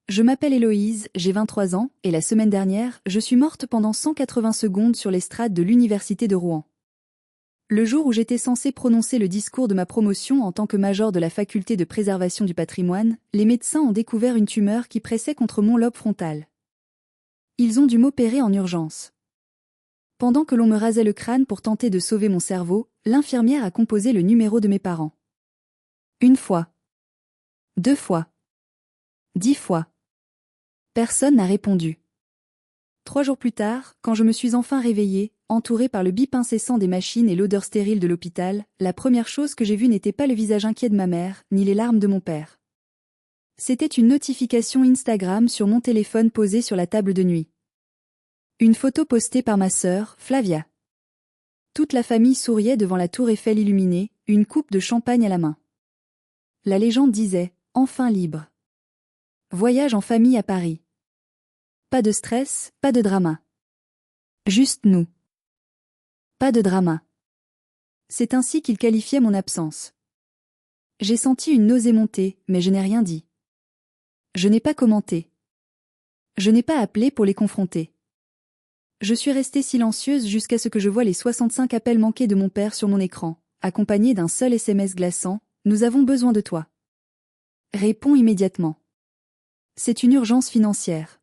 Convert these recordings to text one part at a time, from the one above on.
Je m'appelle Héloïse, j'ai 23 ans, et la semaine dernière, je suis morte pendant 180 secondes sur l'estrade de l'université de Rouen. Le jour où j'étais censée prononcer le discours de ma promotion en tant que major de la faculté de préservation du patrimoine, les médecins ont découvert une tumeur qui pressait contre mon lobe frontal. Ils ont dû m'opérer en urgence. Pendant que l'on me rasait le crâne pour tenter de sauver mon cerveau, l'infirmière a composé le numéro de mes parents. Une fois. 2 fois. 10 fois. Personne n'a répondu. 3 jours plus tard, quand je me suis enfin réveillée, entourée par le bip incessant des machines et l'odeur stérile de l'hôpital, la première chose que j'ai vue n'était pas le visage inquiet de ma mère, ni les larmes de mon père. C'était une notification Instagram sur mon téléphone posé sur la table de nuit. Une photo postée par ma sœur, Flavia. Toute la famille souriait devant la tour Eiffel illuminée, une coupe de champagne à la main. La légende disait « Enfin libre ». Voyage en famille à Paris. Pas de stress, pas de drama. Juste nous. Pas de drama. C'est ainsi qu'il qualifiait mon absence. J'ai senti une nausée monter, mais je n'ai rien dit. Je n'ai pas commenté. Je n'ai pas appelé pour les confronter. Je suis restée silencieuse jusqu'à ce que je voie les 65 appels manqués de mon père sur mon écran, accompagnés d'un seul SMS glaçant « Nous avons besoin de toi ». Réponds immédiatement. C'est une urgence financière.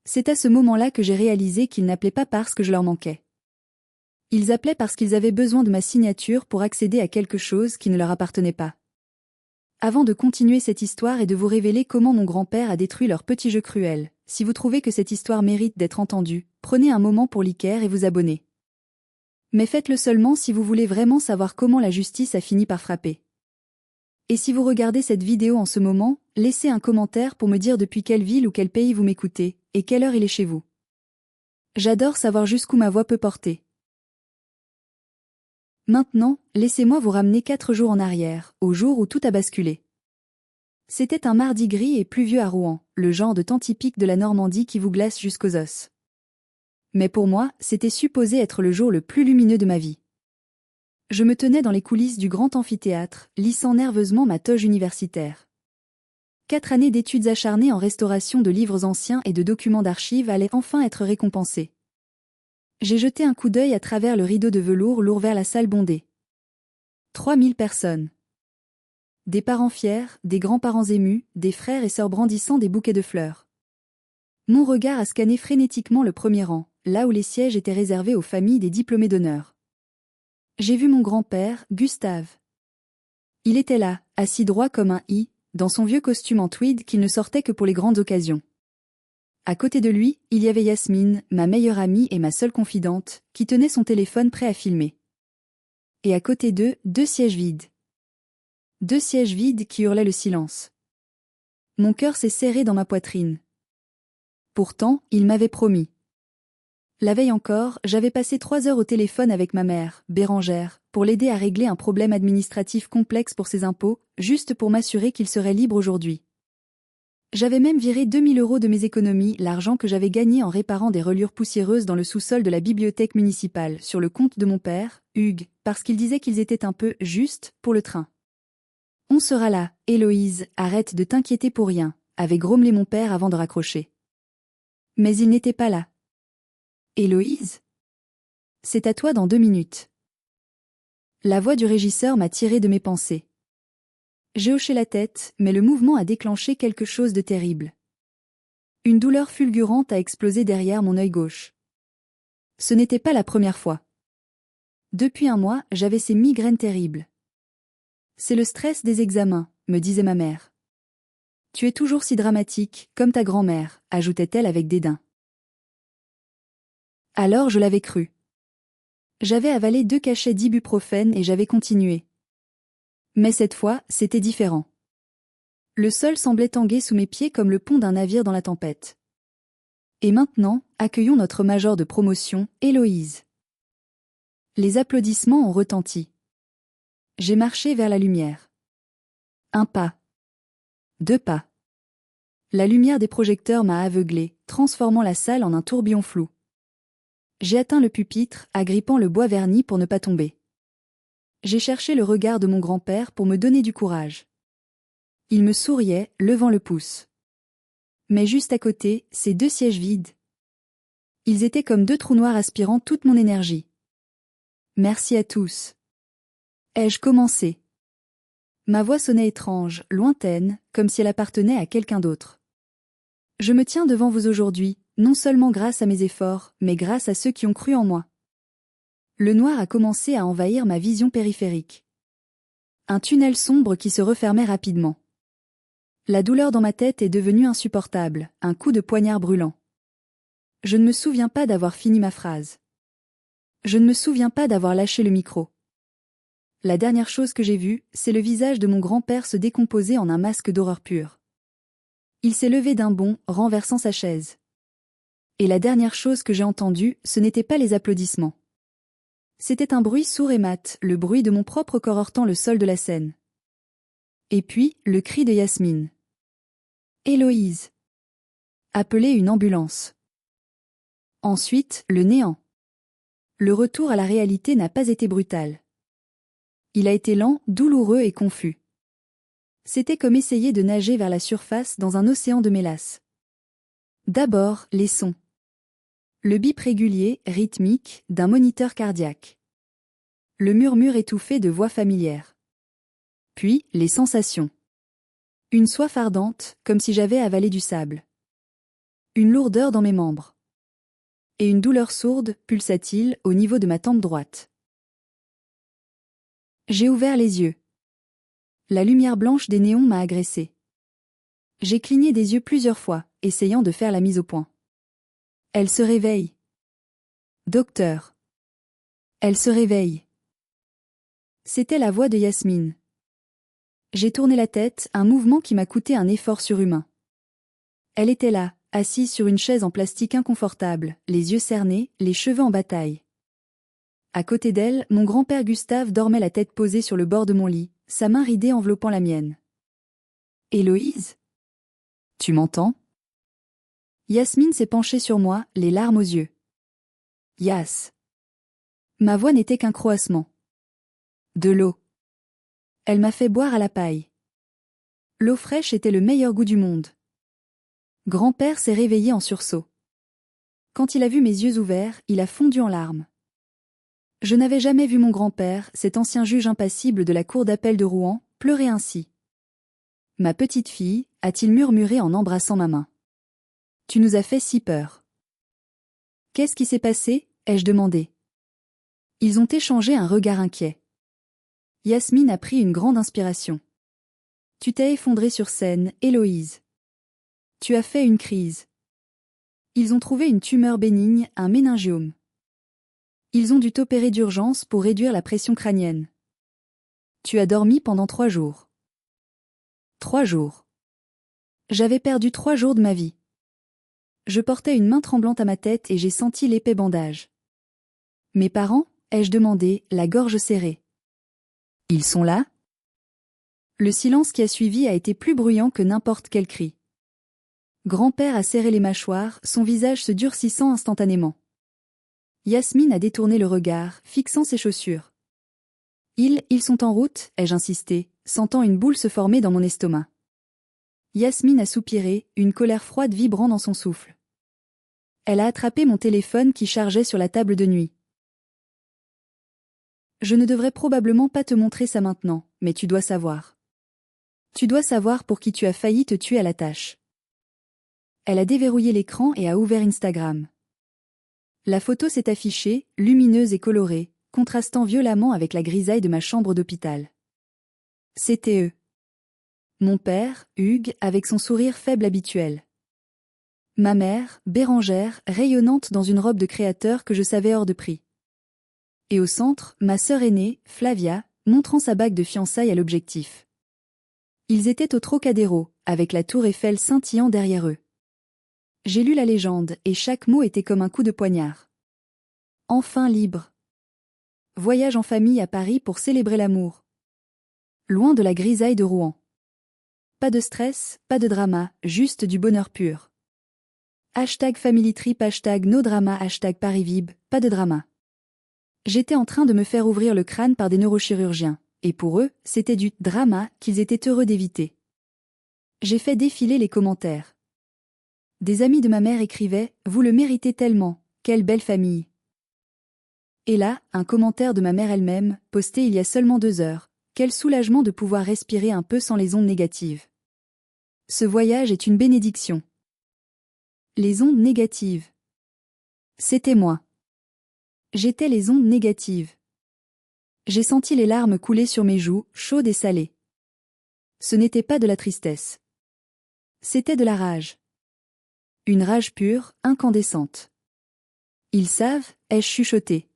C'est à ce moment-là que j'ai réalisé qu'ils n'appelaient pas parce que je leur manquais. Ils appelaient parce qu'ils avaient besoin de ma signature pour accéder à quelque chose qui ne leur appartenait pas. Avant de continuer cette histoire et de vous révéler comment mon grand-père a détruit leur petit jeu cruel, si vous trouvez que cette histoire mérite d'être entendue, prenez un moment pour liker et vous abonner. Mais faites-le seulement si vous voulez vraiment savoir comment la justice a fini par frapper. Et si vous regardez cette vidéo en ce moment, laissez un commentaire pour me dire depuis quelle ville ou quel pays vous m'écoutez, et quelle heure il est chez vous. J'adore savoir jusqu'où ma voix peut porter. Maintenant, laissez-moi vous ramener 4 jours en arrière, au jour où tout a basculé. C'était un mardi gris et pluvieux à Rouen, le genre de temps typique de la Normandie qui vous glace jusqu'aux os. Mais pour moi, c'était supposé être le jour le plus lumineux de ma vie. Je me tenais dans les coulisses du grand amphithéâtre, lissant nerveusement ma toge universitaire. 4 années d'études acharnées en restauration de livres anciens et de documents d'archives allaient enfin être récompensées. J'ai jeté un coup d'œil à travers le rideau de velours lourd vers la salle bondée. 3000 personnes. Des parents fiers, des grands-parents émus, des frères et sœurs brandissant des bouquets de fleurs. Mon regard a scanné frénétiquement le premier rang, là où les sièges étaient réservés aux familles des diplômés d'honneur. J'ai vu mon grand-père, Gustave. Il était là, assis droit comme un i, dans son vieux costume en tweed qu'il ne sortait que pour les grandes occasions. À côté de lui, il y avait Yasmine, ma meilleure amie et ma seule confidente, qui tenait son téléphone prêt à filmer. Et à côté d'eux, 2 sièges vides. 2 sièges vides qui hurlaient le silence. Mon cœur s'est serré dans ma poitrine. Pourtant, il m'avait promis. La veille encore, j'avais passé 3 heures au téléphone avec ma mère, Bérangère, pour l'aider à régler un problème administratif complexe pour ses impôts, juste pour m'assurer qu'il serait libre aujourd'hui. J'avais même viré 2000 € de mes économies, l'argent que j'avais gagné en réparant des reliures poussiéreuses dans le sous-sol de la bibliothèque municipale, sur le compte de mon père, Hugues, parce qu'il disait qu'ils étaient un peu « justes » pour le train. « On sera là, Héloïse, arrête de t'inquiéter pour rien », avait grommelé mon père avant de raccrocher. Mais il n'était pas là. « Héloïse ? C'est à toi dans 2 minutes. » La voix du régisseur m'a tiré de mes pensées. J'ai hoché la tête, mais le mouvement a déclenché quelque chose de terrible. Une douleur fulgurante a explosé derrière mon œil gauche. Ce n'était pas la première fois. Depuis un mois, j'avais ces migraines terribles. C'est le stress des examens, me disait ma mère. Tu es toujours si dramatique, comme ta grand-mère, ajoutait-elle avec dédain. Alors je l'avais cru. J'avais avalé 2 cachets d'ibuprofène et j'avais continué. Mais cette fois, c'était différent. Le sol semblait tanguer sous mes pieds comme le pont d'un navire dans la tempête. Et maintenant, accueillons notre major de promotion, Héloïse. Les applaudissements ont retenti. J'ai marché vers la lumière. 1 pas. 2 pas. La lumière des projecteurs m'a aveuglé, transformant la salle en un tourbillon flou. J'ai atteint le pupitre, agrippant le bois verni pour ne pas tomber. J'ai cherché le regard de mon grand-père pour me donner du courage. Il me souriait, levant le pouce. Mais juste à côté, ces 2 sièges vides. Ils étaient comme 2 trous noirs aspirant toute mon énergie. Merci à tous. Ai-je commencé? Ma voix sonnait étrange, lointaine, comme si elle appartenait à quelqu'un d'autre. Je me tiens devant vous aujourd'hui, non seulement grâce à mes efforts, mais grâce à ceux qui ont cru en moi. Le noir a commencé à envahir ma vision périphérique. Un tunnel sombre qui se refermait rapidement. La douleur dans ma tête est devenue insupportable, un coup de poignard brûlant. Je ne me souviens pas d'avoir fini ma phrase. Je ne me souviens pas d'avoir lâché le micro. La dernière chose que j'ai vue, c'est le visage de mon grand-père se décomposer en un masque d'horreur pure. Il s'est levé d'un bond, renversant sa chaise. Et la dernière chose que j'ai entendue, ce n'était pas les applaudissements. C'était un bruit sourd et mat, le bruit de mon propre corps heurtant le sol de la scène. Et puis, le cri de Yasmine. Héloïse. Appelez une ambulance. Ensuite, le néant. Le retour à la réalité n'a pas été brutal. Il a été lent, douloureux et confus. C'était comme essayer de nager vers la surface dans un océan de mélasse. D'abord, les sons. Le bip régulier, rythmique, d'un moniteur cardiaque. Le murmure étouffé de voix familières. Puis, les sensations. Une soif ardente, comme si j'avais avalé du sable. Une lourdeur dans mes membres. Et une douleur sourde, pulsatile, au niveau de ma tempe droite. J'ai ouvert les yeux. La lumière blanche des néons m'a agressé. J'ai cligné des yeux plusieurs fois, essayant de faire la mise au point. Elle se réveille. Docteur. Elle se réveille. C'était la voix de Yasmine. J'ai tourné la tête, un mouvement qui m'a coûté un effort surhumain. Elle était là, assise sur une chaise en plastique inconfortable, les yeux cernés, les cheveux en bataille. À côté d'elle, mon grand-père Gustave dormait la tête posée sur le bord de mon lit, sa main ridée enveloppant la mienne. Héloïse? Tu m'entends? Yasmine s'est penchée sur moi, les larmes aux yeux. Yas. Ma voix n'était qu'un croassement. De l'eau. Elle m'a fait boire à la paille. L'eau fraîche était le meilleur goût du monde. Grand-père s'est réveillé en sursaut. Quand il a vu mes yeux ouverts, il a fondu en larmes. Je n'avais jamais vu mon grand-père, cet ancien juge impassible de la cour d'appel de Rouen, pleurer ainsi. Ma petite fille, a-t-il murmuré en embrassant ma main. Tu nous as fait si peur. Qu'est-ce qui s'est passé? Ai-je demandé. Ils ont échangé un regard inquiet. Yasmine a pris une grande inspiration. Tu t'es effondrée sur scène, Héloïse. Tu as fait une crise. Ils ont trouvé une tumeur bénigne, un méningiome. Ils ont dû t'opérer d'urgence pour réduire la pression crânienne. Tu as dormi pendant 3 jours. 3 jours. J'avais perdu 3 jours de ma vie. Je portais une main tremblante à ma tête et j'ai senti l'épais bandage. Mes parents? Ai-je demandé, la gorge serrée. Ils sont là? Le silence qui a suivi a été plus bruyant que n'importe quel cri. Grand-père a serré les mâchoires, son visage se durcissant instantanément. Yasmine a détourné le regard, fixant ses chaussures. Ils sont en route, ai-je insisté, sentant une boule se former dans mon estomac. Yasmine a soupiré, une colère froide vibrant dans son souffle. Elle a attrapé mon téléphone qui chargeait sur la table de nuit. Je ne devrais probablement pas te montrer ça maintenant, mais tu dois savoir. Tu dois savoir pour qui tu as failli te tuer à la tâche. Elle a déverrouillé l'écran et a ouvert Instagram. La photo s'est affichée, lumineuse et colorée, contrastant violemment avec la grisaille de ma chambre d'hôpital. C'était eux. Mon père, Hugues, avec son sourire faible habituel. Ma mère, Bérangère, rayonnante dans une robe de créateur que je savais hors de prix. Et au centre, ma sœur aînée, Flavia, montrant sa bague de fiançailles à l'objectif. Ils étaient au Trocadéro, avec la tour Eiffel scintillant derrière eux. J'ai lu la légende, et chaque mot était comme un coup de poignard. Enfin libre. Voyage en famille à Paris pour célébrer l'amour. Loin de la grisaille de Rouen. Pas de stress, pas de drama, juste du bonheur pur. #FamilyTrip, #NoDrama, #ParisVib, pas de drama. J'étais en train de me faire ouvrir le crâne par des neurochirurgiens, et pour eux, c'était du drama qu'ils étaient heureux d'éviter. J'ai fait défiler les commentaires. Des amis de ma mère écrivaient « Vous le méritez tellement, quelle belle famille !» Et là, un commentaire de ma mère elle-même, posté il y a seulement 2 heures. Quel soulagement de pouvoir respirer un peu sans les ondes négatives. Ce voyage est une bénédiction. Les ondes négatives. C'était moi. J'étais les ondes négatives. J'ai senti les larmes couler sur mes joues, chaudes et salées. Ce n'était pas de la tristesse. C'était de la rage. Une rage pure, incandescente. Ils savent, ai-je chuchoté.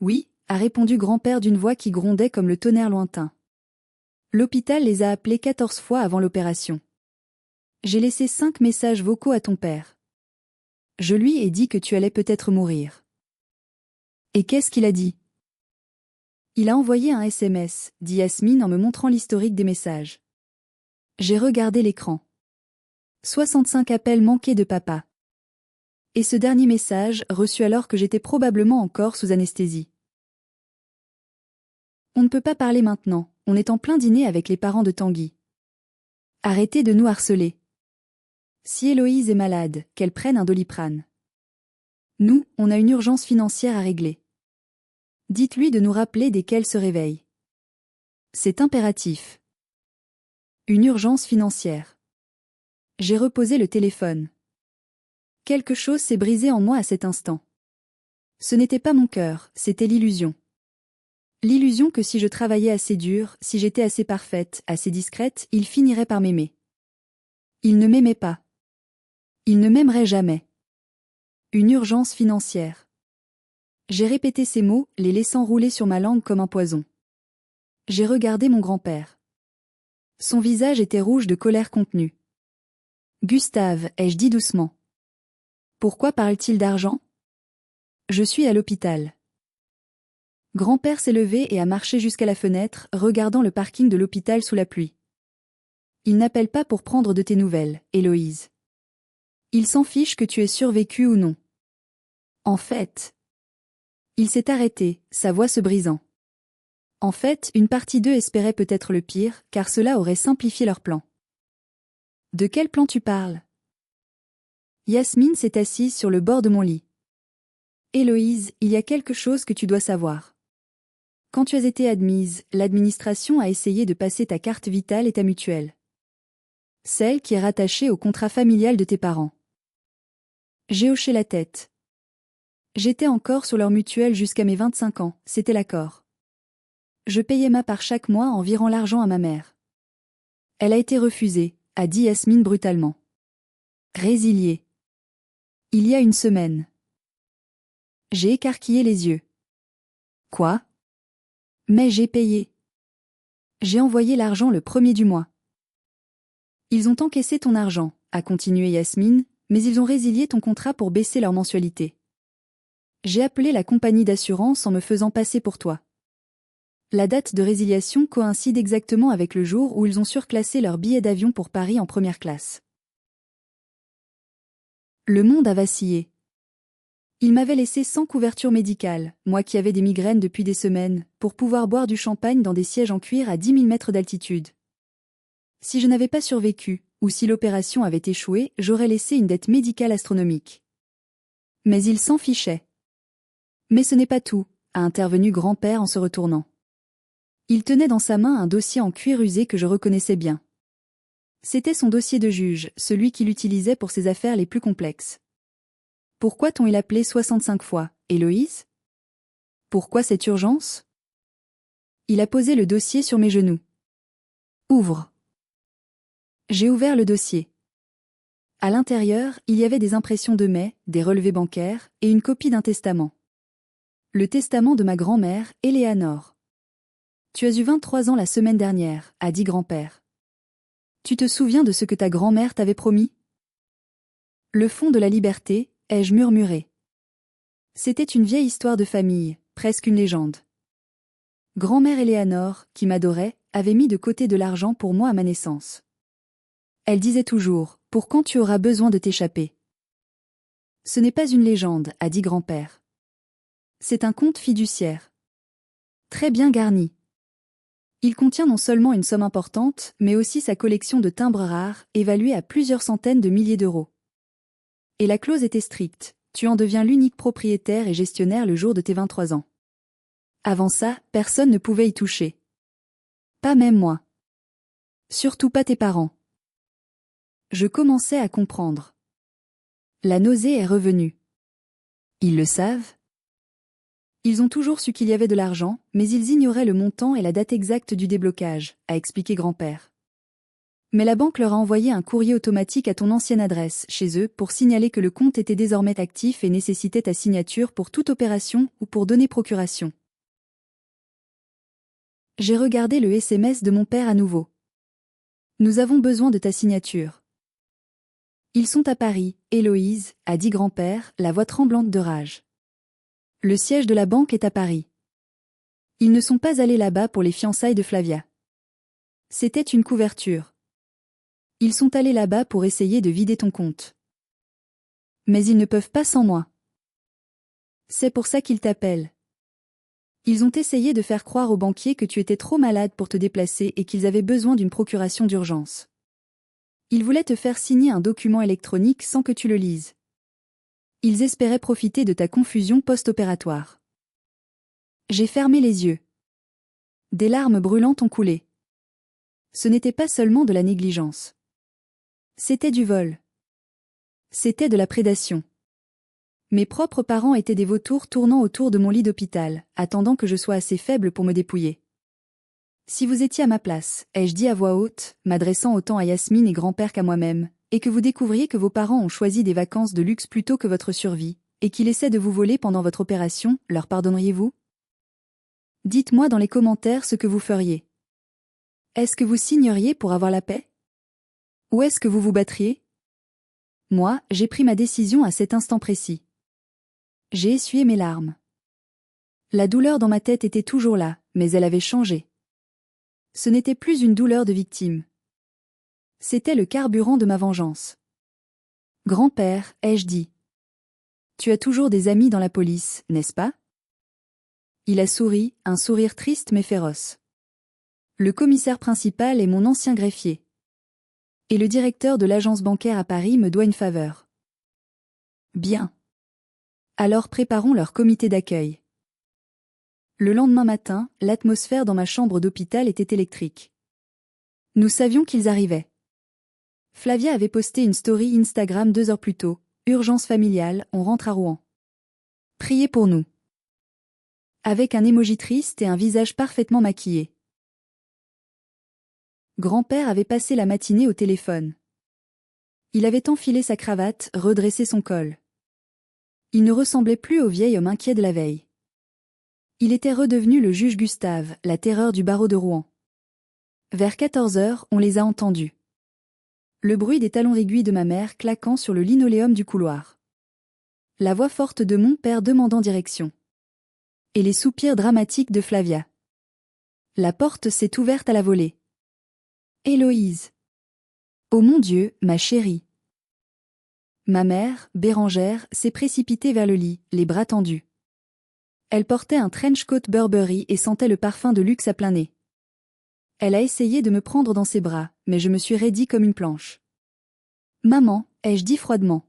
Oui, a répondu grand-père d'une voix qui grondait comme le tonnerre lointain. L'hôpital les a appelés 14 fois avant l'opération. J'ai laissé 5 messages vocaux à ton père. Je lui ai dit que tu allais peut-être mourir. Et qu'est-ce qu'il a dit? Il a envoyé un SMS, dit Yasmine en me montrant l'historique des messages. J'ai regardé l'écran. 65 appels manqués de papa. Et ce dernier message, reçu alors que j'étais probablement encore sous anesthésie. On ne peut pas parler maintenant, on est en plein dîner avec les parents de Tanguy. Arrêtez de nous harceler. Si Héloïse est malade, qu'elle prenne un Doliprane. Nous, on a une urgence financière à régler. Dites-lui de nous rappeler dès qu'elle se réveille. C'est impératif. Une urgence financière. J'ai reposé le téléphone. Quelque chose s'est brisé en moi à cet instant. Ce n'était pas mon cœur, c'était l'illusion. L'illusion que si je travaillais assez dur, si j'étais assez parfaite, assez discrète, il finirait par m'aimer. Il ne m'aimait pas. Il ne m'aimerait jamais. Une urgence financière. J'ai répété ces mots, les laissant rouler sur ma langue comme un poison. J'ai regardé mon grand-père. Son visage était rouge de colère contenue. Gustave, ai-je dit doucement. Pourquoi parle-t-il d'argent? Je suis à l'hôpital. Grand-père s'est levé et a marché jusqu'à la fenêtre, regardant le parking de l'hôpital sous la pluie. Il n'appelle pas pour prendre de tes nouvelles, Héloïse. Il s'en fiche que tu aies survécu ou non. En fait... Il s'est arrêté, sa voix se brisant. En fait, une partie d'eux espérait peut-être le pire, car cela aurait simplifié leur plan. De quel plan tu parles? Yasmine s'est assise sur le bord de mon lit. Héloïse, il y a quelque chose que tu dois savoir. Quand tu as été admise, l'administration a essayé de passer ta carte vitale et ta mutuelle. Celle qui est rattachée au contrat familial de tes parents. J'ai hoché la tête. J'étais encore sur leur mutuelle jusqu'à mes 25 ans, c'était l'accord. Je payais ma part chaque mois en virant l'argent à ma mère. Elle a été refusée, a dit Yasmine brutalement. Résiliée. Il y a une semaine. J'ai écarquillé les yeux. Quoi? Mais j'ai payé. J'ai envoyé l'argent le 1er du mois. Ils ont encaissé ton argent, a continué Yasmine, mais ils ont résilié ton contrat pour baisser leur mensualité. J'ai appelé la compagnie d'assurance en me faisant passer pour toi. La date de résiliation coïncide exactement avec le jour où ils ont surclassé leur billet d'avion pour Paris en première classe. Le monde a vacillé. Ils m'avaient laissé sans couverture médicale, moi qui avais des migraines depuis des semaines, pour pouvoir boire du champagne dans des sièges en cuir à 10 000 mètres d'altitude. Si je n'avais pas survécu, ou si l'opération avait échoué, j'aurais laissé une dette médicale astronomique. Mais ils s'en fichaient. Mais ce n'est pas tout, a intervenu grand-père en se retournant. Il tenait dans sa main un dossier en cuir usé que je reconnaissais bien. C'était son dossier de juge, celui qu'il utilisait pour ses affaires les plus complexes. Pourquoi t'ont-ils appelé 65 fois, Héloïse? Pourquoi cette urgence? Il a posé le dossier sur mes genoux. Ouvre. J'ai ouvert le dossier. À l'intérieur, il y avait des impressions de mai, des relevés bancaires, et une copie d'un testament. Le testament de ma grand-mère, Éléanore. Tu as eu 23 ans la semaine dernière, a dit grand-père. Tu te souviens de ce que ta grand-mère t'avait promis? Le fond de la liberté, ai-je murmuré. C'était une vieille histoire de famille, presque une légende. Grand-mère Éléanore, qui m'adorait, avait mis de côté de l'argent pour moi à ma naissance. Elle disait toujours, pour quand tu auras besoin de t'échapper. Ce n'est pas une légende, a dit grand-père. C'est un compte fiduciaire. Très bien garni. Il contient non seulement une somme importante, mais aussi sa collection de timbres rares, évaluée à plusieurs centaines de milliers d'euros. Et la clause était stricte, tu en deviens l'unique propriétaire et gestionnaire le jour de tes 23 ans. Avant ça, personne ne pouvait y toucher. Pas même moi. Surtout pas tes parents. Je commençais à comprendre. La nausée est revenue. Ils le savent? Ils ont toujours su qu'il y avait de l'argent, mais ils ignoraient le montant et la date exacte du déblocage, a expliqué grand-père. Mais la banque leur a envoyé un courrier automatique à ton ancienne adresse, chez eux, pour signaler que le compte était désormais actif et nécessitait ta signature pour toute opération ou pour donner procuration. J'ai regardé le SMS de mon père à nouveau. Nous avons besoin de ta signature. Ils sont à Paris, Héloïse, a dit grand-père, la voix tremblante de rage. Le siège de la banque est à Paris. Ils ne sont pas allés là-bas pour les fiançailles de Flavia. C'était une couverture. Ils sont allés là-bas pour essayer de vider ton compte. Mais ils ne peuvent pas sans moi. C'est pour ça qu'ils t'appellent. Ils ont essayé de faire croire aux banquiers que tu étais trop malade pour te déplacer et qu'ils avaient besoin d'une procuration d'urgence. Ils voulaient te faire signer un document électronique sans que tu le lises. Ils espéraient profiter de ta confusion post-opératoire. J'ai fermé les yeux. Des larmes brûlantes ont coulé. Ce n'était pas seulement de la négligence. C'était du vol. C'était de la prédation. Mes propres parents étaient des vautours tournant autour de mon lit d'hôpital, attendant que je sois assez faible pour me dépouiller. Si vous étiez à ma place, ai-je dit à voix haute, m'adressant autant à Yasmine et grand-père qu'à moi-même, et que vous découvriez que vos parents ont choisi des vacances de luxe plutôt que votre survie, et qu'ils essaient de vous voler pendant votre opération, leur pardonneriez-vous? Dites-moi dans les commentaires ce que vous feriez. Est-ce que vous signeriez pour avoir la paix? Ou est-ce que vous vous battriez? Moi, j'ai pris ma décision à cet instant précis. J'ai essuyé mes larmes. La douleur dans ma tête était toujours là, mais elle avait changé. Ce n'était plus une douleur de victime. C'était le carburant de ma vengeance. Grand-père, ai-je dit. Tu as toujours des amis dans la police, n'est-ce pas? Il a souri, un sourire triste mais féroce. Le commissaire principal est mon ancien greffier. Et le directeur de l'agence bancaire à Paris me doit une faveur. Bien. Alors préparons leur comité d'accueil. Le lendemain matin, l'atmosphère dans ma chambre d'hôpital était électrique. Nous savions qu'ils arrivaient. Flavia avait posté une story Instagram 2 heures plus tôt. Urgence familiale, on rentre à Rouen. Priez pour nous. Avec un emoji triste et un visage parfaitement maquillé. Grand-père avait passé la matinée au téléphone. Il avait enfilé sa cravate, redressé son col. Il ne ressemblait plus au vieil homme inquiet de la veille. Il était redevenu le juge Gustave, la terreur du barreau de Rouen. Vers 14 heures, on les a entendus. Le bruit des talons aiguilles de ma mère claquant sur le linoléum du couloir. La voix forte de mon père demandant direction. Et les soupirs dramatiques de Flavia. La porte s'est ouverte à la volée. Héloïse. Oh mon Dieu, ma chérie. Ma mère, Bérangère, s'est précipitée vers le lit, les bras tendus. Elle portait un trench coat Burberry et sentait le parfum de luxe à plein nez. Elle a essayé de me prendre dans ses bras, mais je me suis raidie comme une planche. Maman, ai-je dit froidement.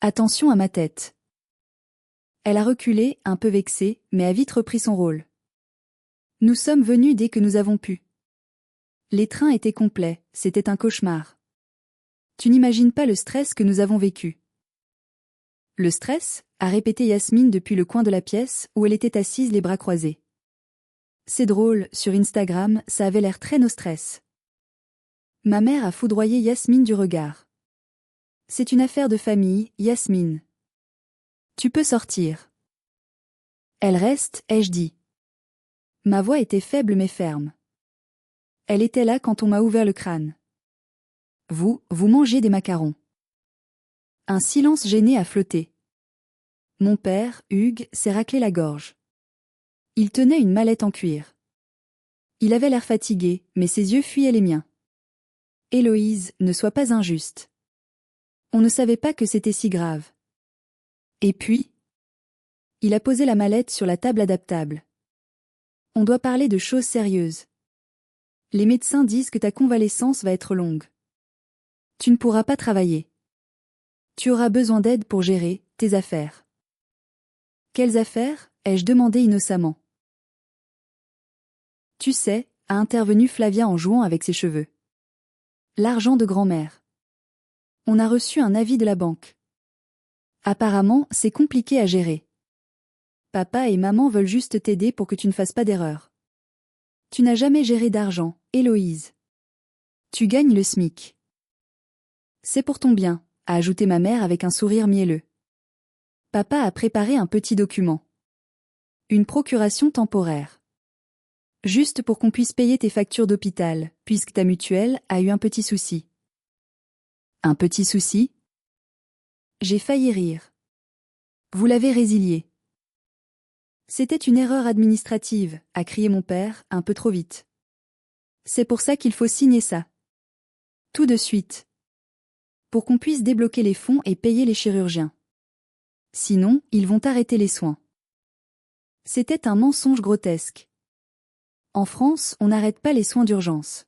Attention à ma tête. Elle a reculé, un peu vexée, mais a vite repris son rôle. Nous sommes venus dès que nous avons pu. Les trains étaient complets, c'était un cauchemar. Tu n'imagines pas le stress que nous avons vécu. Le stress, a répété Yasmine depuis le coin de la pièce où elle était assise les bras croisés. C'est drôle, sur Instagram, ça avait l'air très no stress. Ma mère a foudroyé Yasmine du regard. C'est une affaire de famille, Yasmine. Tu peux sortir. Elle reste, ai-je dit. Ma voix était faible mais ferme. Elle était là quand on m'a ouvert le crâne. Vous mangez des macarons. Un silence gêné a flotté. Mon père, Hugues, s'est raclé la gorge. Il tenait une mallette en cuir. Il avait l'air fatigué, mais ses yeux fuyaient les miens. Héloïse, ne sois pas injuste. On ne savait pas que c'était si grave. Et puis, il a posé la mallette sur la table adaptable. On doit parler de choses sérieuses. Les médecins disent que ta convalescence va être longue. Tu ne pourras pas travailler. Tu auras besoin d'aide pour gérer tes affaires. Quelles affaires? Ai-je demandé innocemment. Tu sais, a intervenu Flavia en jouant avec ses cheveux. L'argent de grand-mère. On a reçu un avis de la banque. Apparemment, c'est compliqué à gérer. Papa et maman veulent juste t'aider pour que tu ne fasses pas d'erreur. Tu n'as jamais géré d'argent, Héloïse. Tu gagnes le SMIC. C'est pour ton bien, a ajouté ma mère avec un sourire mielleux. Papa a préparé un petit document. Une procuration temporaire. Juste pour qu'on puisse payer tes factures d'hôpital, puisque ta mutuelle a eu un petit souci. Un petit souci? J'ai failli rire. Vous l'avez résilié. C'était une erreur administrative, a crié mon père, un peu trop vite. C'est pour ça qu'il faut signer ça. Tout de suite. Pour qu'on puisse débloquer les fonds et payer les chirurgiens. Sinon, ils vont arrêter les soins. C'était un mensonge grotesque. En France, on n'arrête pas les soins d'urgence.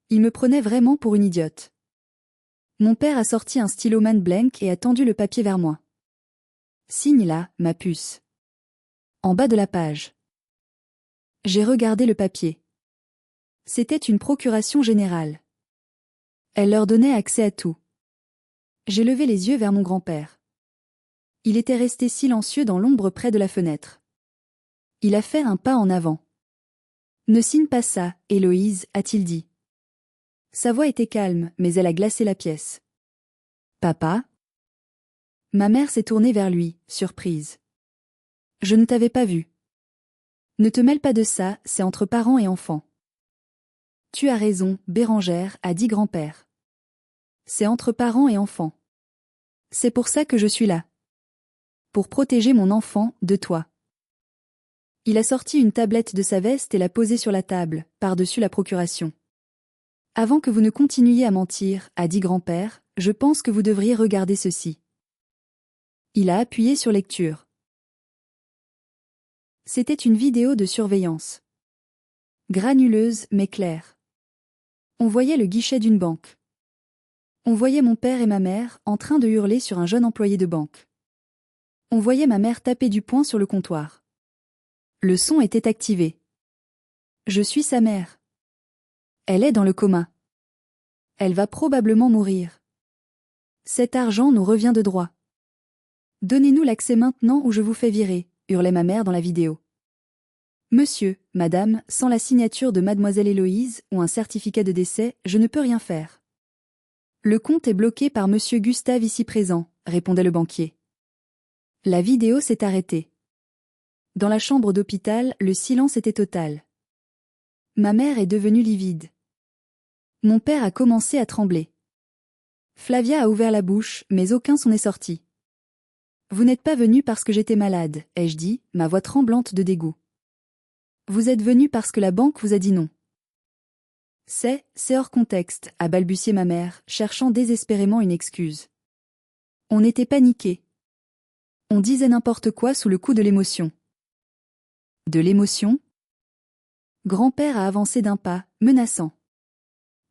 Il me prenait vraiment pour une idiote. Mon père a sorti un stylo Man Blank et a tendu le papier vers moi. Signe là, ma puce. En bas de la page. J'ai regardé le papier. C'était une procuration générale. Elle leur donnait accès à tout. J'ai levé les yeux vers mon grand-père. Il était resté silencieux dans l'ombre près de la fenêtre. Il a fait un pas en avant. Ne signe pas ça, Héloïse, a-t-il dit. Sa voix était calme, mais elle a glacé la pièce. Papa? Ma mère s'est tournée vers lui, surprise. Je ne t'avais pas vu. Ne te mêle pas de ça, c'est entre parents et enfants. Tu as raison, Bérangère, a dit grand-père. C'est entre parents et enfants. C'est pour ça que je suis là. Pour protéger mon enfant de toi. Il a sorti une tablette de sa veste et l'a posée sur la table, par-dessus la procuration. Avant que vous ne continuiez à mentir, a dit grand-père, je pense que vous devriez regarder ceci. Il a appuyé sur lecture. C'était une vidéo de surveillance. Granuleuse mais claire. On voyait le guichet d'une banque. On voyait mon père et ma mère en train de hurler sur un jeune employé de banque. On voyait ma mère taper du poing sur le comptoir. Le son était activé. Je suis sa mère. Elle est dans le coma. Elle va probablement mourir. Cet argent nous revient de droit. Donnez-nous l'accès maintenant ou je vous fais virer, hurlait ma mère dans la vidéo. Monsieur, madame, sans la signature de mademoiselle Héloïse ou un certificat de décès, je ne peux rien faire. Le compte est bloqué par monsieur Gustave ici présent, répondait le banquier. La vidéo s'est arrêtée. Dans la chambre d'hôpital, le silence était total. Ma mère est devenue livide. Mon père a commencé à trembler. Flavia a ouvert la bouche, mais aucun son n'est sorti. Vous n'êtes pas venu parce que j'étais malade, ai-je dit, ma voix tremblante de dégoût. Vous êtes venu parce que la banque vous a dit non. C'est hors contexte, a balbutié ma mère, cherchant désespérément une excuse. On était paniqués. On disait n'importe quoi sous le coup de l'émotion. De l'émotion? Grand-père a avancé d'un pas, menaçant.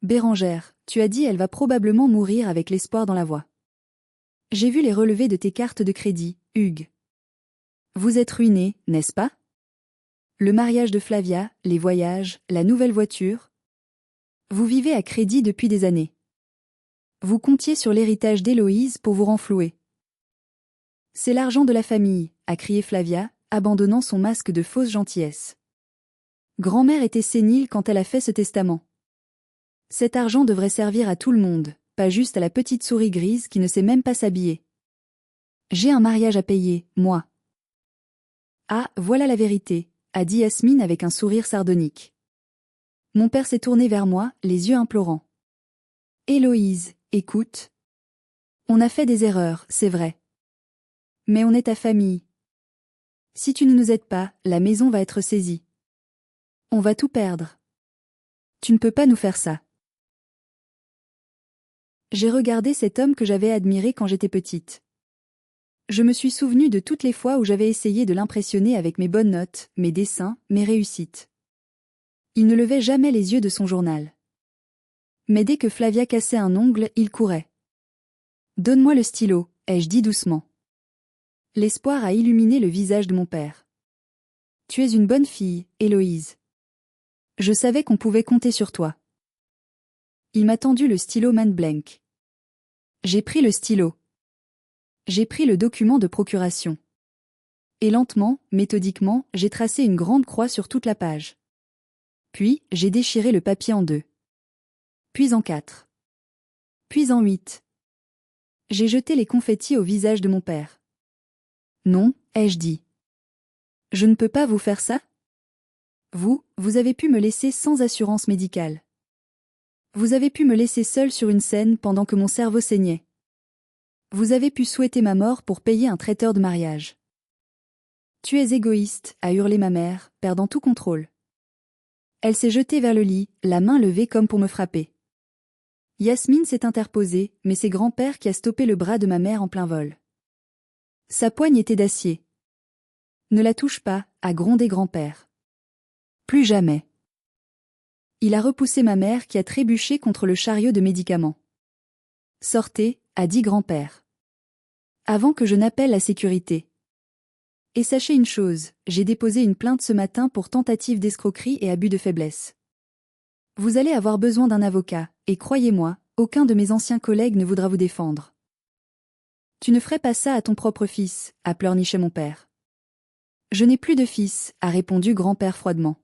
Bérangère, tu as dit elle va probablement mourir avec l'espoir dans la voix. J'ai vu les relevés de tes cartes de crédit, Hugues. Vous êtes ruiné, n'est-ce pas? Le mariage de Flavia, les voyages, la nouvelle voiture. Vous vivez à crédit depuis des années. Vous comptiez sur l'héritage d'Héloïse pour vous renflouer. C'est l'argent de la famille, a crié Flavia, abandonnant son masque de fausse gentillesse. Grand-mère était sénile quand elle a fait ce testament. Cet argent devrait servir à tout le monde, pas juste à la petite souris grise qui ne sait même pas s'habiller. J'ai un mariage à payer, moi. Ah, voilà la vérité, a dit Yasmine avec un sourire sardonique. Mon père s'est tourné vers moi, les yeux implorants. Héloïse, écoute. On a fait des erreurs, c'est vrai. Mais on est ta famille. Si tu ne nous aides pas, la maison va être saisie. On va tout perdre. Tu ne peux pas nous faire ça. J'ai regardé cet homme que j'avais admiré quand j'étais petite. Je me suis souvenu de toutes les fois où j'avais essayé de l'impressionner avec mes bonnes notes, mes dessins, mes réussites. Il ne levait jamais les yeux de son journal. Mais dès que Flavia cassait un ongle, il courait. Donne-moi le stylo, ai-je dit doucement. L'espoir a illuminé le visage de mon père. Tu es une bonne fille, Héloïse. Je savais qu'on pouvait compter sur toi. Il m'a tendu le stylo Mat Blank. J'ai pris le stylo. J'ai pris le document de procuration. Et lentement, méthodiquement, j'ai tracé une grande croix sur toute la page. Puis, j'ai déchiré le papier en 2. Puis en 4. Puis en 8. J'ai jeté les confettis au visage de mon père. Non, ai-je dit. Je ne peux pas vous faire ça? Vous avez pu me laisser sans assurance médicale. Vous avez pu me laisser seule sur une scène pendant que mon cerveau saignait. Vous avez pu souhaiter ma mort pour payer un traiteur de mariage. Tu es égoïste, a hurlé ma mère, perdant tout contrôle. Elle s'est jetée vers le lit, la main levée comme pour me frapper. Yasmine s'est interposée, mais c'est grand-père qui a stoppé le bras de ma mère en plein vol. Sa poigne était d'acier. Ne la touche pas, a grondé grand-père. Plus jamais. Il a repoussé ma mère qui a trébuché contre le chariot de médicaments. Sortez, a dit grand-père. Avant que je n'appelle la sécurité. Et sachez une chose, j'ai déposé une plainte ce matin pour tentative d'escroquerie et abus de faiblesse. Vous allez avoir besoin d'un avocat, et croyez-moi, aucun de mes anciens collègues ne voudra vous défendre. Tu ne ferais pas ça à ton propre fils, a pleurniché mon père. Je n'ai plus de fils, a répondu grand-père froidement.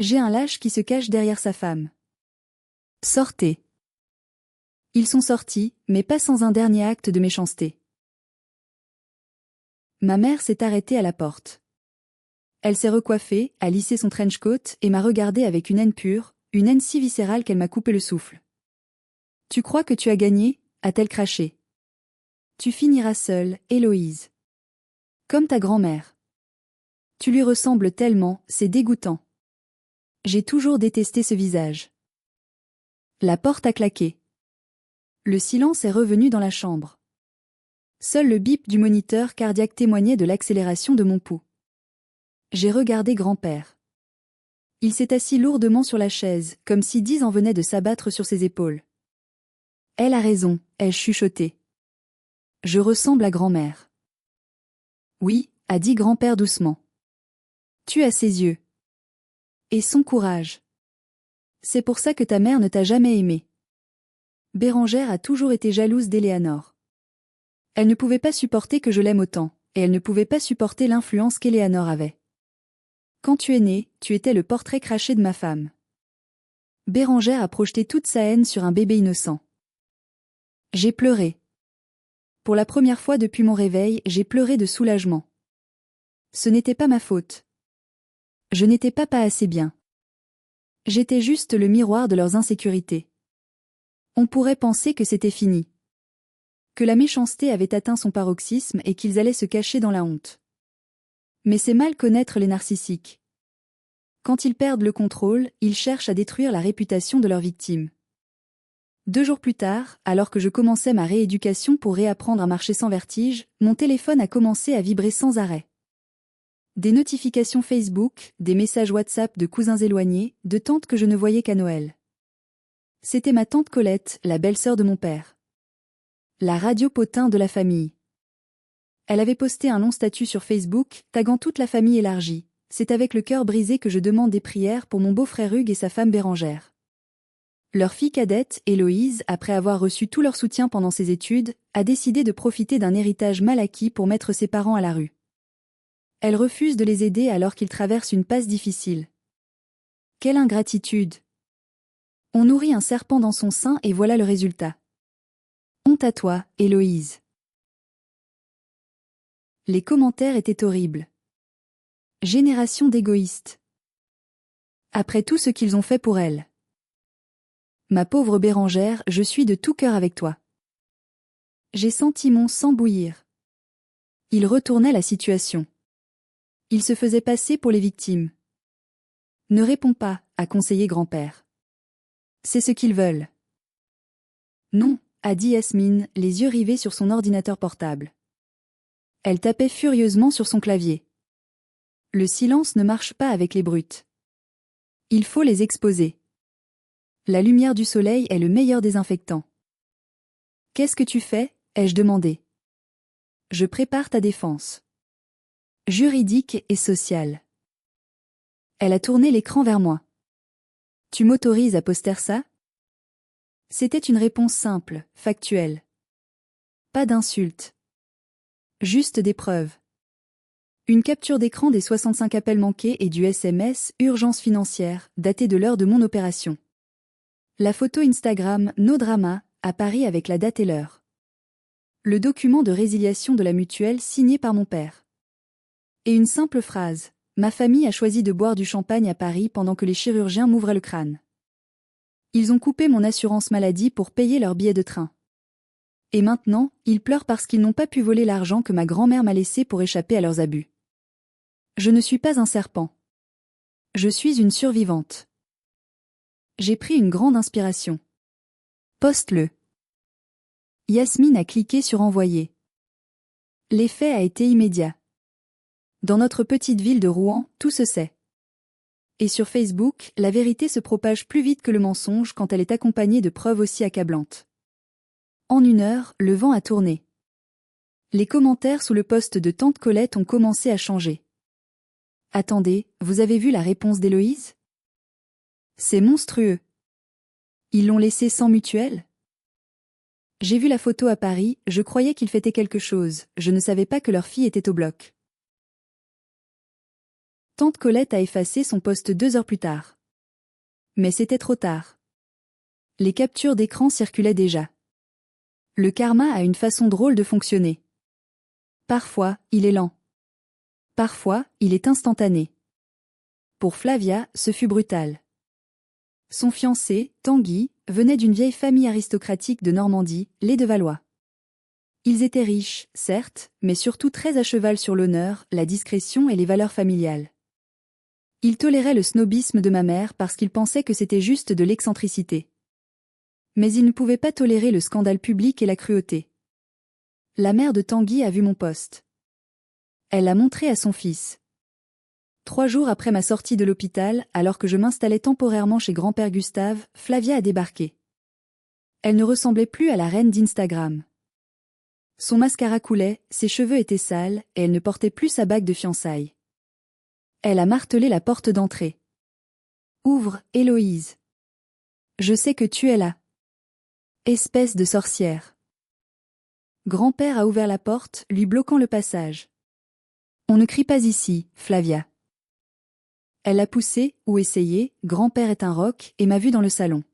J'ai un lâche qui se cache derrière sa femme. Sortez. Ils sont sortis, mais pas sans un dernier acte de méchanceté. Ma mère s'est arrêtée à la porte. Elle s'est recoiffée, a lissé son trench coat et m'a regardé avec une haine pure, une haine si viscérale qu'elle m'a coupé le souffle. Tu crois que tu as gagné, a-t-elle craché. Tu finiras seule, Héloïse. Comme ta grand-mère. Tu lui ressembles tellement, c'est dégoûtant. J'ai toujours détesté ce visage. La porte a claqué. Le silence est revenu dans la chambre. Seul le bip du moniteur cardiaque témoignait de l'accélération de mon pouls. J'ai regardé grand-père. Il s'est assis lourdement sur la chaise, comme si 10 ans venaient de s'abattre sur ses épaules. Elle a raison, ai-je chuchoté. Je ressemble à grand-mère. Oui, a dit grand-père doucement. Tu as ses yeux. Et son courage. C'est pour ça que ta mère ne t'a jamais aimé. Bérengère a toujours été jalouse d'Éléanore. Elle ne pouvait pas supporter que je l'aime autant, et elle ne pouvait pas supporter l'influence qu'Éléanore avait. Quand tu es né, tu étais le portrait craché de ma femme. Bérengère a projeté toute sa haine sur un bébé innocent. J'ai pleuré. Pour la première fois depuis mon réveil, j'ai pleuré de soulagement. Ce n'était pas ma faute. Je n'étais pas assez bien. J'étais juste le miroir de leurs insécurités. On pourrait penser que c'était fini. Que la méchanceté avait atteint son paroxysme et qu'ils allaient se cacher dans la honte. Mais c'est mal connaître les narcissiques. Quand ils perdent le contrôle, ils cherchent à détruire la réputation de leurs victimes. 2 jours plus tard, alors que je commençais ma rééducation pour réapprendre à marcher sans vertige, mon téléphone a commencé à vibrer sans arrêt. Des notifications Facebook, des messages WhatsApp de cousins éloignés, de tantes que je ne voyais qu'à Noël. C'était ma tante Colette, la belle-sœur de mon père. La radio potin de la famille. Elle avait posté un long statut sur Facebook, taguant toute la famille élargie. C'est avec le cœur brisé que je demande des prières pour mon beau-frère Hugues et sa femme Bérengère. Leur fille cadette, Héloïse, après avoir reçu tout leur soutien pendant ses études, a décidé de profiter d'un héritage mal acquis pour mettre ses parents à la rue. Elle refuse de les aider alors qu'ils traversent une passe difficile. Quelle ingratitude! On nourrit un serpent dans son sein et voilà le résultat. Honte à toi, Héloïse. Les commentaires étaient horribles. Génération d'égoïstes. Après tout ce qu'ils ont fait pour elle. Ma pauvre Bérengère, je suis de tout cœur avec toi. J'ai senti mon sang bouillir. Il retournait la situation. Il se faisait passer pour les victimes. Ne réponds pas, a conseillé grand-père. C'est ce qu'ils veulent. Non, a dit Yasmine, les yeux rivés sur son ordinateur portable. Elle tapait furieusement sur son clavier. Le silence ne marche pas avec les brutes. Il faut les exposer. La lumière du soleil est le meilleur désinfectant. Qu'est-ce que tu fais? Ai-je demandé. Je prépare ta défense. Juridique et sociale. Elle a tourné l'écran vers moi. Tu m'autorises à poster ça? C'était une réponse simple, factuelle. Pas d'insultes. Juste des preuves. Une capture d'écran des 65 appels manqués et du SMS « Urgence financière » daté de l'heure de mon opération. La photo Instagram « No Drama » à Paris avec la date et l'heure. Le document de résiliation de la mutuelle signé par mon père. Et une simple phrase « Ma famille a choisi de boire du champagne à Paris pendant que les chirurgiens m'ouvraient le crâne. Ils ont coupé mon assurance maladie pour payer leur billet de train. Et maintenant, ils pleurent parce qu'ils n'ont pas pu voler l'argent que ma grand-mère m'a laissé pour échapper à leurs abus. Je ne suis pas un serpent. Je suis une survivante. J'ai pris une grande inspiration. Poste-le. Yasmine a cliqué sur envoyer. L'effet a été immédiat. Dans notre petite ville de Rouen, tout se sait. Et sur Facebook, la vérité se propage plus vite que le mensonge quand elle est accompagnée de preuves aussi accablantes. En 1 heure, le vent a tourné. Les commentaires sous le post de Tante Colette ont commencé à changer. Attendez, vous avez vu la réponse d'Héloïse? C'est monstrueux. Ils l'ont laissé sans mutuelle? J'ai vu la photo à Paris, je croyais qu'ils fêtaient quelque chose, je ne savais pas que leur fille était au bloc. Tante Colette a effacé son post 2 heures plus tard. Mais c'était trop tard. Les captures d'écran circulaient déjà. Le karma a une façon drôle de fonctionner. Parfois, il est lent. Parfois, il est instantané. Pour Flavia, ce fut brutal. Son fiancé, Tanguy, venait d'une vieille famille aristocratique de Normandie, les de Valois. Ils étaient riches, certes, mais surtout très à cheval sur l'honneur, la discrétion et les valeurs familiales. Ils toléraient le snobisme de ma mère parce qu'ils pensaient que c'était juste de l'excentricité. Mais ils ne pouvaient pas tolérer le scandale public et la cruauté. La mère de Tanguy a vu mon post. Elle l'a montré à son fils. 3 jours après ma sortie de l'hôpital, alors que je m'installais temporairement chez grand-père Gustave, Flavia a débarqué. Elle ne ressemblait plus à la reine d'Instagram. Son mascara coulait, ses cheveux étaient sales, et elle ne portait plus sa bague de fiançailles. Elle a martelé la porte d'entrée. « Ouvre, Héloïse. Je sais que tu es là. Espèce de sorcière. » Grand-père a ouvert la porte, lui bloquant le passage. « On ne crie pas ici, Flavia. » Elle a poussé, ou essayé, grand-père est un roc, et m'a vue dans le salon.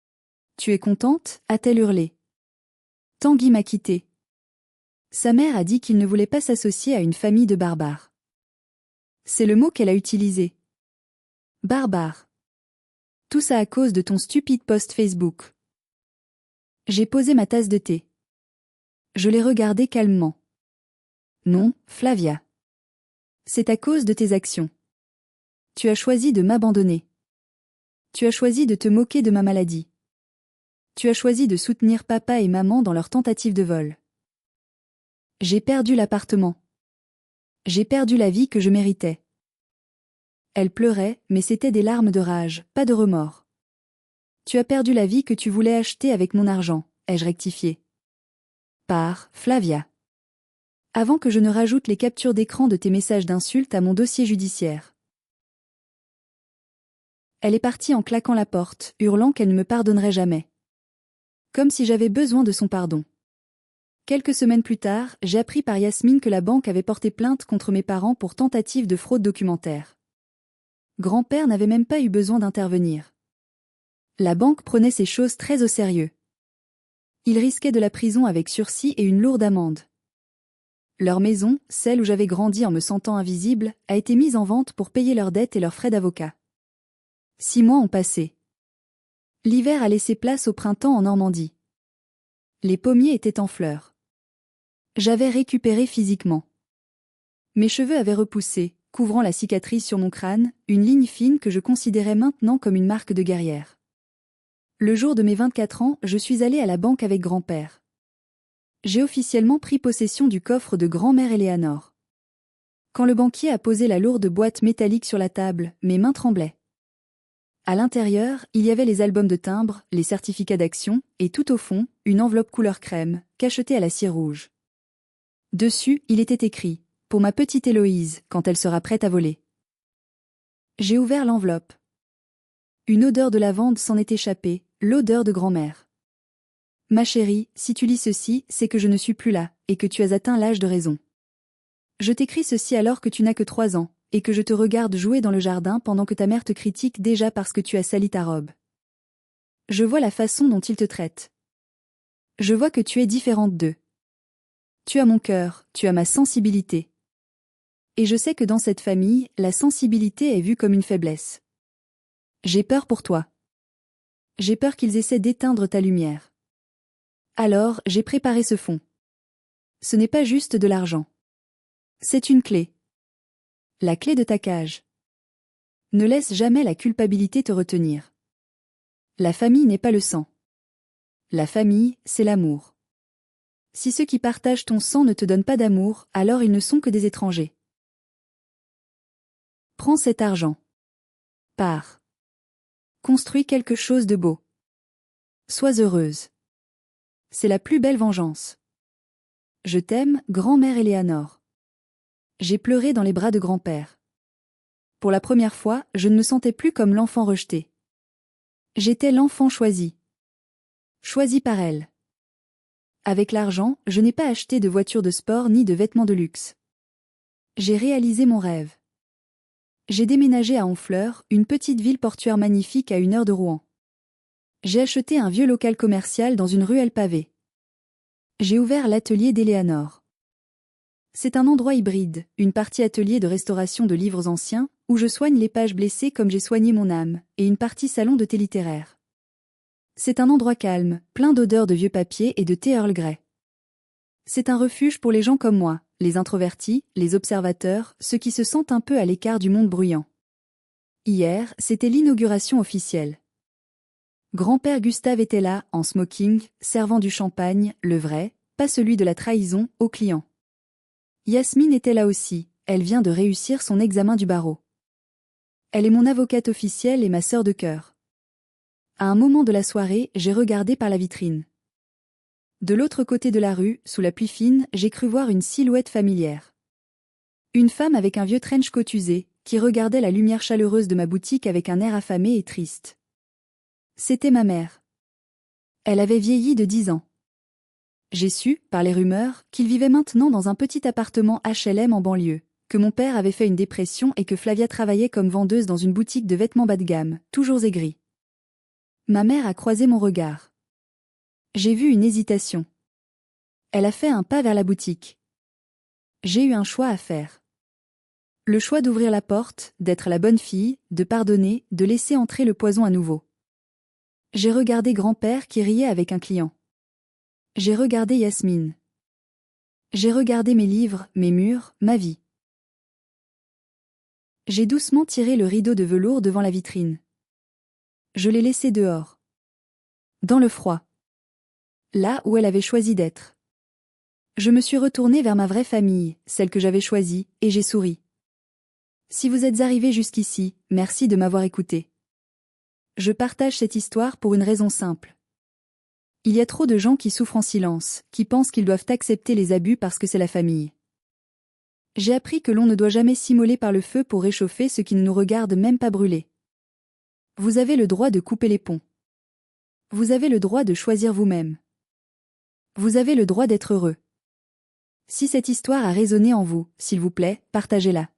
« Tu es contente ?» a-t-elle hurlé. Tanguy m'a quitté. Sa mère a dit qu'il ne voulait pas s'associer à une famille de barbares. C'est le mot qu'elle a utilisé. Barbare. Tout ça à cause de ton stupide post Facebook. J'ai posé ma tasse de thé. Je l'ai regardé calmement. Non, Flavia. C'est à cause de tes actions. Tu as choisi de m'abandonner. Tu as choisi de te moquer de ma maladie. Tu as choisi de soutenir papa et maman dans leur tentative de vol. J'ai perdu l'appartement. J'ai perdu la vie que je méritais. Elle pleurait, mais c'était des larmes de rage, pas de remords. Tu as perdu la vie que tu voulais acheter avec mon argent, ai-je rectifié. Par Flavia. Avant que je ne rajoute les captures d'écran de tes messages d'insultes à mon dossier judiciaire. Elle est partie en claquant la porte, hurlant qu'elle ne me pardonnerait jamais. Comme si j'avais besoin de son pardon. Quelques semaines plus tard, j'ai appris par Yasmine que la banque avait porté plainte contre mes parents pour tentative de fraude documentaire. Grand-père n'avait même pas eu besoin d'intervenir. La banque prenait ces choses très au sérieux. Il risquait de la prison avec sursis et une lourde amende. Leur maison, celle où j'avais grandi en me sentant invisible, a été mise en vente pour payer leurs dettes et leurs frais d'avocat. 6 mois ont passé. L'hiver a laissé place au printemps en Normandie. Les pommiers étaient en fleurs. J'avais récupéré physiquement. Mes cheveux avaient repoussé, couvrant la cicatrice sur mon crâne, une ligne fine que je considérais maintenant comme une marque de guerrière. Le jour de mes 24 ans, je suis allée à la banque avec grand-père. J'ai officiellement pris possession du coffre de grand-mère Éléanore. Quand le banquier a posé la lourde boîte métallique sur la table, mes mains tremblaient. À l'intérieur, il y avait les albums de timbre, les certificats d'action, et tout au fond, une enveloppe couleur crème, cachetée à la cire rouge. Dessus, il était écrit « Pour ma petite Héloïse, quand elle sera prête à voler ». J'ai ouvert l'enveloppe. Une odeur de lavande s'en est échappée, l'odeur de grand-mère. Ma chérie, si tu lis ceci, c'est que je ne suis plus là, et que tu as atteint l'âge de raison. Je t'écris ceci alors que tu n'as que 3 ans, et que je te regarde jouer dans le jardin pendant que ta mère te critique déjà parce que tu as sali ta robe. Je vois la façon dont il te traite. Je vois que tu es différente d'eux. Tu as mon cœur, tu as ma sensibilité. Et je sais que dans cette famille, la sensibilité est vue comme une faiblesse. J'ai peur pour toi. J'ai peur qu'ils essaient d'éteindre ta lumière. Alors, j'ai préparé ce fond. Ce n'est pas juste de l'argent. C'est une clé. La clé de ta cage. Ne laisse jamais la culpabilité te retenir. La famille n'est pas le sang. La famille, c'est l'amour. Si ceux qui partagent ton sang ne te donnent pas d'amour, alors ils ne sont que des étrangers. Prends cet argent. Pars. Construis quelque chose de beau. Sois heureuse. C'est la plus belle vengeance. Je t'aime, grand-mère Éléanore. J'ai pleuré dans les bras de grand-père. Pour la première fois, je ne me sentais plus comme l'enfant rejeté. J'étais l'enfant choisi. Choisi par elle. Avec l'argent, je n'ai pas acheté de voiture de sport ni de vêtements de luxe. J'ai réalisé mon rêve. J'ai déménagé à Honfleur, une petite ville portuaire magnifique à 1 heure de Rouen. J'ai acheté un vieux local commercial dans une ruelle pavée. J'ai ouvert l'atelier d'Éléanore. C'est un endroit hybride, une partie atelier de restauration de livres anciens, où je soigne les pages blessées comme j'ai soigné mon âme, et une partie salon de thé littéraire. C'est un endroit calme, plein d'odeurs de vieux papier et de thé Earl Grey. C'est un refuge pour les gens comme moi, les introvertis, les observateurs, ceux qui se sentent un peu à l'écart du monde bruyant. Hier, c'était l'inauguration officielle. Grand-père Gustave était là, en smoking, servant du champagne, le vrai, pas celui de la trahison, aux clients. Yasmine était là aussi, elle vient de réussir son examen du barreau. Elle est mon avocate officielle et ma sœur de cœur. À un moment de la soirée, j'ai regardé par la vitrine. De l'autre côté de la rue, sous la pluie fine, j'ai cru voir une silhouette familière. Une femme avec un vieux trench coat usé, qui regardait la lumière chaleureuse de ma boutique avec un air affamé et triste. C'était ma mère. Elle avait vieilli de 10 ans. J'ai su, par les rumeurs, qu'il vivait maintenant dans un petit appartement HLM en banlieue, que mon père avait fait une dépression et que Flavia travaillait comme vendeuse dans une boutique de vêtements bas de gamme, toujours aigrie. Ma mère a croisé mon regard. J'ai vu une hésitation. Elle a fait un pas vers la boutique. J'ai eu un choix à faire. Le choix d'ouvrir la porte, d'être la bonne fille, de pardonner, de laisser entrer le poison à nouveau. J'ai regardé grand-père qui riait avec un client. J'ai regardé Yasmine. J'ai regardé mes livres, mes murs, ma vie. J'ai doucement tiré le rideau de velours devant la vitrine. Je l'ai laissé dehors. Dans le froid. Là où elle avait choisi d'être. Je me suis retournée vers ma vraie famille, celle que j'avais choisie, et j'ai souri. Si vous êtes arrivés jusqu'ici, merci de m'avoir écouté. Je partage cette histoire pour une raison simple. Il y a trop de gens qui souffrent en silence, qui pensent qu'ils doivent accepter les abus parce que c'est la famille. J'ai appris que l'on ne doit jamais s'immoler par le feu pour réchauffer ce qui ne nous regarde même pas brûler. Vous avez le droit de couper les ponts. Vous avez le droit de choisir vous-même. Vous avez le droit d'être heureux. Si cette histoire a résonné en vous, s'il vous plaît, partagez-la.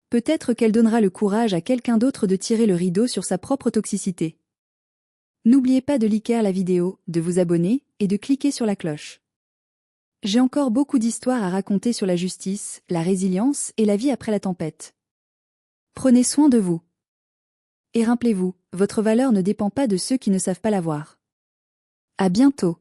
Peut-être qu'elle donnera le courage à quelqu'un d'autre de tirer le rideau sur sa propre toxicité. N'oubliez pas de liker la vidéo, de vous abonner, et de cliquer sur la cloche. J'ai encore beaucoup d'histoires à raconter sur la justice, la résilience et la vie après la tempête. Prenez soin de vous. Et rappelez-vous, votre valeur ne dépend pas de ceux qui ne savent pas la voir. À bientôt.